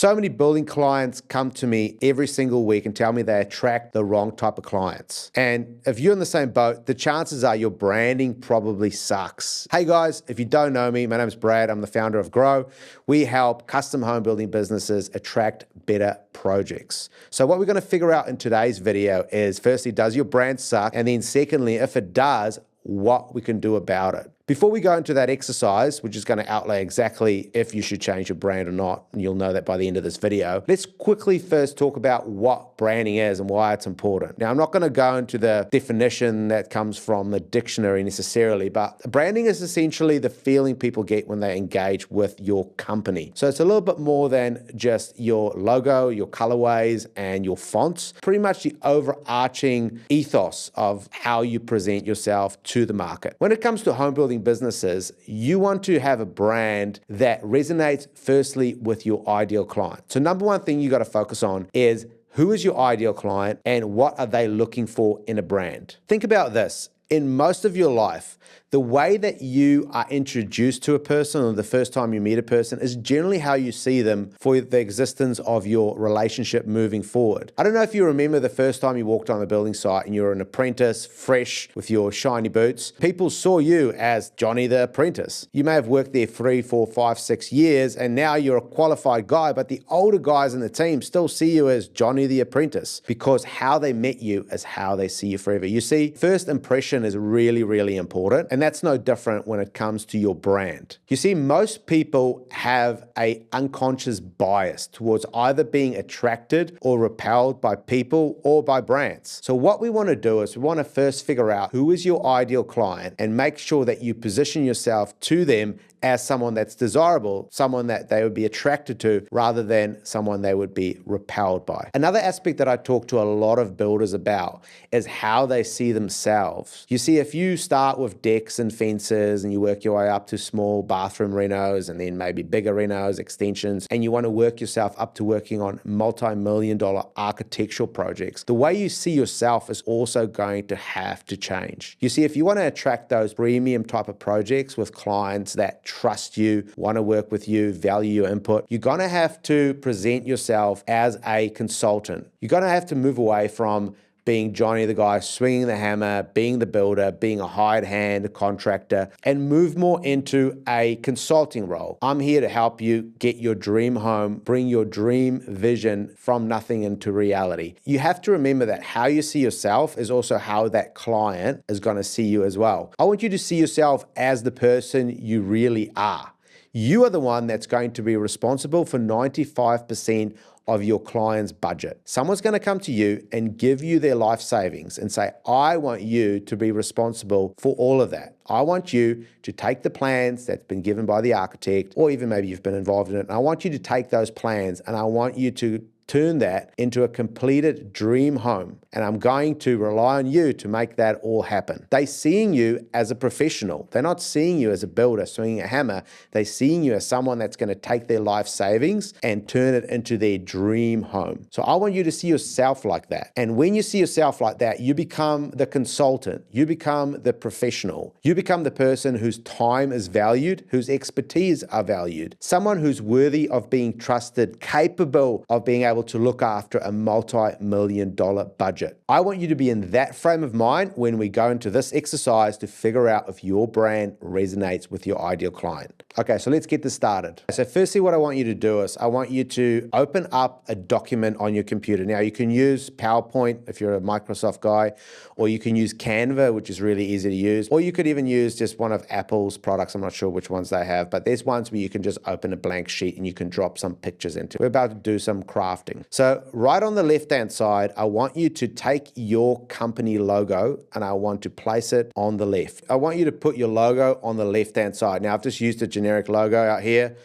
So many building clients come to me every single week and tell me they attract the wrong type of clients. And if you're in the same boat, the chances are your branding probably sucks. Hey guys, if you don't know me, my name is Brad. I'm the founder of Grow. We help custom home building businesses attract better projects. So what we're going to figure out in today's video is, firstly, does your brand suck? And then secondly, if it does, what we can do about it. Before we go into that exercise, which is going to outlay exactly if you should change your brand or not, and you'll know that by the end of this video, let's quickly first talk about what branding is and why it's important. Now, I'm not going to go into the definition that comes from the dictionary necessarily, but branding is essentially the feeling people get when they engage with your company. So it's a little bit more than just your logo, your colorways, and your fonts, pretty much the overarching ethos of how you present yourself to the market. When it comes to home building businesses, you want to have a brand that resonates firstly with your ideal client. So number one thing you got to focus on is who is your ideal client and what are they looking for in a brand? Think about this. In most of your life, the way that you are introduced to a person or the first time you meet a person is generally how you see them for the existence of your relationship moving forward. I don't know if you remember the first time you walked on a building site and you were an apprentice, fresh with your shiny boots. People saw you as Johnny the apprentice. You may have worked there 3, 4, 5, 6 years and now you're a qualified guy, but the older guys in the team still see you as Johnny the apprentice because how they met you is how they see you forever. You see, first impression is really, really important. And that's no different when it comes to your brand. You see, most people have an unconscious bias towards either being attracted or repelled by people or by brands. So what we want to do is we want to first figure out who is your ideal client and make sure that you position yourself to them as someone that's desirable, someone that they would be attracted to rather than someone they would be repelled by. Another aspect that I talk to a lot of builders about is how they see themselves. You see, if you start with decks and fences and you work your way up to small bathroom renos and then maybe bigger renos, extensions, and you want to work yourself up to working on multi-million-dollar architectural projects, the way you see yourself is also going to have to change. You see, if you want to attract those premium type of projects with clients that trust you, want to work with you, value your input, you're going to have to present yourself as a consultant. You're going to have to move away from being Johnny the guy swinging the hammer, being the builder, being a hired hand, a contractor, and move more into a consulting role. I'm here to help you get your dream home, bring your dream vision from nothing into reality. You have to remember that how you see yourself is also how that client is going to see you as well. I want you to see yourself as the person you really are. You are the one that's going to be responsible for 95% of your client's budget. Someone's going to come to you and give you their life savings and say, I want you to be responsible for all of that. I want you to take the plans that's been given by the architect, or even maybe you've been involved in it, and I want you to take those plans and I want you to turn that into a completed dream home. And I'm going to rely on you to make that all happen. They're seeing you as a professional. They're not seeing you as a builder swinging a hammer. They're seeing you as someone that's going to take their life savings and turn it into their dream home. So I want you to see yourself like that. And when you see yourself like that, you become the consultant. You become the professional. You become the person whose time is valued, whose expertise are valued. Someone who's worthy of being trusted, capable of being able to look after a multi-million-dollar budget. I want you to be in that frame of mind when we go into this exercise to figure out if your brand resonates with your ideal client. Okay, so let's get this started. So firstly, what I want you to do is I want you to open up a document on your computer. Now you can use PowerPoint if you're a Microsoft guy, or you can use Canva, which is really easy to use, or you could even use just one of Apple's products. I'm not sure which ones they have, but there's ones where you can just open a blank sheet and you can drop some pictures into. We're about to do some crafting. So right on the left-hand side, I want you to take your company logo and I want to place it on the left. I want you to put your logo on the left-hand side. Now I've just used a generic logo out here,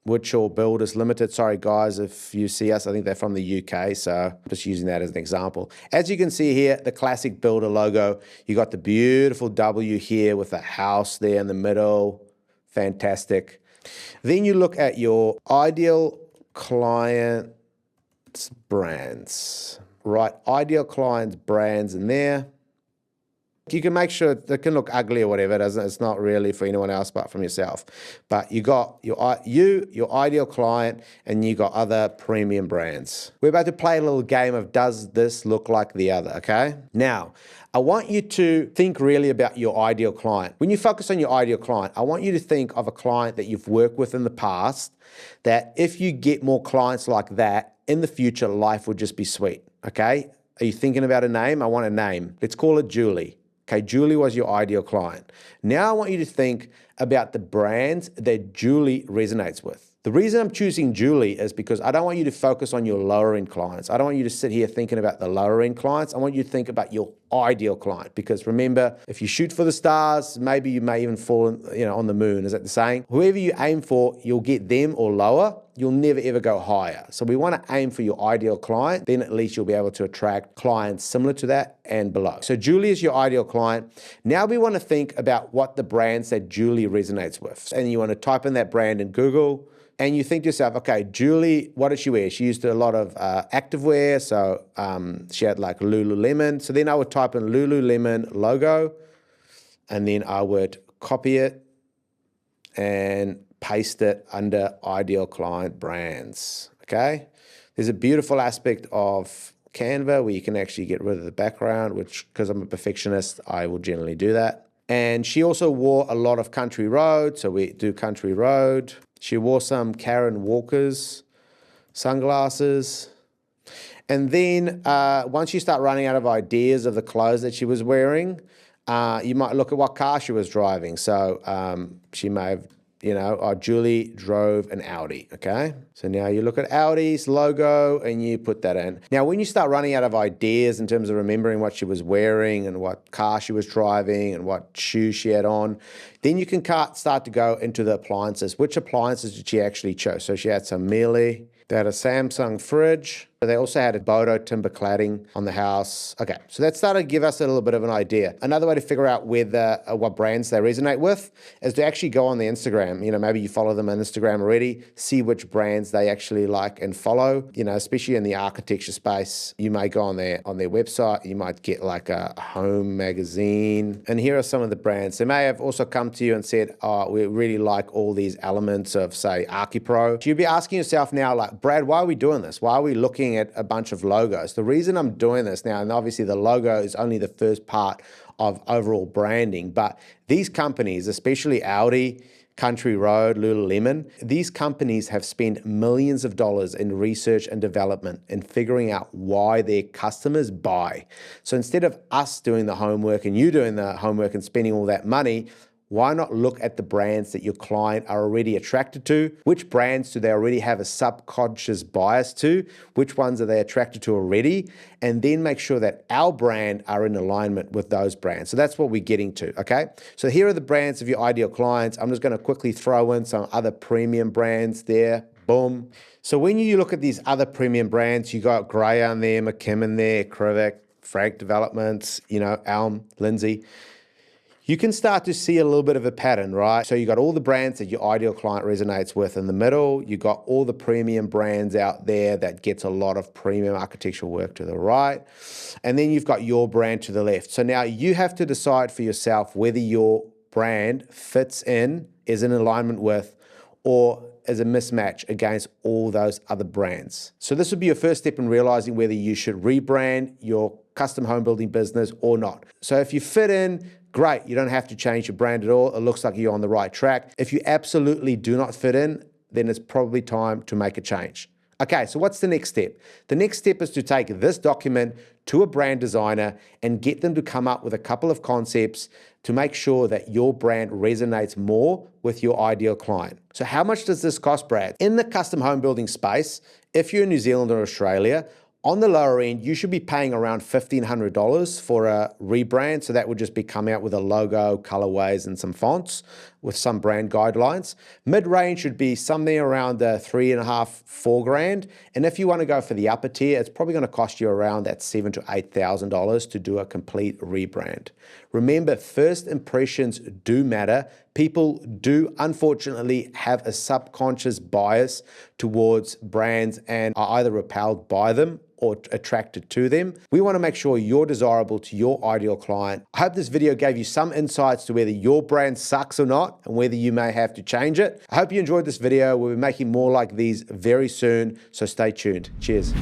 Woodshaw Builders Limited. Sorry guys, if you see us, I think they're from the UK, so I'm just using that as an example. As you can see here, the classic builder logo, you got the beautiful W here with a house there in the middle. Fantastic. Then you look at your ideal client brands, right? Ideal clients brands in there. You can make sure it can look ugly or whatever. It's not really for anyone else but from yourself. But you got your ideal client, and you got other premium brands. We're about to play a little game of does this look like the other, okay? Now, I want you to think really about your ideal client. When you focus on your ideal client, I want you to think of a client that you've worked with in the past, that if you get more clients like that, in the future, life would just be sweet, okay? Are you thinking about a name? I want a name. Let's call it Julie. Okay, Julie was your ideal client. Now I want you to think about the brands that Julie resonates with. The reason I'm choosing Julie is because I don't want you to focus on your lower end clients. I don't want you to sit here thinking about the lower end clients. I want you to think about your ideal client, because remember, if you shoot for the stars, maybe you may even fall on the moon. Is that the saying? Whoever you aim for, you'll get them or lower. You'll never ever go higher. So we want to aim for your ideal client. Then at least you'll be able to attract clients similar to that and below. So Julie is your ideal client. Now we want to think about what the brands that Julie resonates with. And you want to type in that brand in Google. And you think to yourself, okay, Julie, what did she wear? She used a lot of activewear, so she had like Lululemon. So then I would type in Lululemon logo, and then I would copy it and paste it under ideal client brands, okay? There's a beautiful aspect of Canva where you can actually get rid of the background, which, because I'm a perfectionist, I will generally do that. And she also wore a lot of Country Road, so we do Country Road. She wore some Karen Walker's sunglasses. And then once you start running out of ideas of the clothes that she was wearing, you might look at what car she was driving. So she may have, Julie drove an Audi, okay? So now you look at Audi's logo and you put that in. Now, when you start running out of ideas in terms of remembering what she was wearing and what car she was driving and what shoes she had on, then you can start to go into the appliances. Which appliances did she actually choose? So she had some Miele, they had a Samsung fridge. They also had a Bodo timber cladding on the house. Okay, so that started to give us a little bit of an idea. Another way to figure out what brands they resonate with is to actually go on the Instagram. Maybe you follow them on Instagram already, see which brands they actually like and follow. Especially in the architecture space, you may go on their website, you might get like a home magazine. And here are some of the brands. They may have also come to you and said, oh, we really like all these elements of, say, ArchiPro. So you'll be asking yourself now, like, Brad, why are we doing this? Why are we looking at a bunch of logos? The reason I'm doing this now, and obviously the logo is only the first part of overall branding, but these companies, especially Audi, Country Road, Lululemon, these companies have spent millions of dollars in research and development and figuring out why their customers buy. So instead of us doing the homework and you doing the homework and spending all that money, why not look at the brands that your client are already attracted to? Which brands do they already have a subconscious bias to? Which ones are they attracted to already? And then make sure that our brand are in alignment with those brands. So that's what we're getting to, okay? So here are the brands of your ideal clients. I'm just gonna quickly throw in some other premium brands there. Boom. So when you look at these other premium brands, you got Gray on there, McKimmon there, Krivik, Frank Developments, Elm, Lindsay. You can start to see a little bit of a pattern, right? So you got all the brands that your ideal client resonates with in the middle. You got all the premium brands out there that gets a lot of premium architectural work to the right. And then you've got your brand to the left. So now you have to decide for yourself whether your brand fits in, is in alignment with, or is a mismatch against all those other brands. So this would be your first step in realizing whether you should rebrand your custom home building business or not. So if you fit in, great, you don't have to change your brand at all. It looks like you're on the right track. If you absolutely do not fit in, then it's probably time to make a change. Okay, so what's the next step? The next step is to take this document to a brand designer and get them to come up with a couple of concepts to make sure that your brand resonates more with your ideal client. So how much does this cost, Brad? In the custom home building space, if you're in New Zealand or Australia, on the lower end, you should be paying around $1,500 for a rebrand. So that would just be coming out with a logo, colorways, and some fonts with some brand guidelines. Mid-range should be something around $3,500, $4,000. And if you want to go for the upper tier, it's probably going to cost you around that $7,000 to $8,000 to do a complete rebrand. Remember, first impressions do matter. People do, unfortunately, have a subconscious bias towards brands and are either repelled by them or attracted to them. We want to make sure you're desirable to your ideal client. I hope this video gave you some insights to whether your brand sucks or not and whether you may have to change it. I hope you enjoyed this video. We'll be making more like these very soon, so stay tuned. Cheers.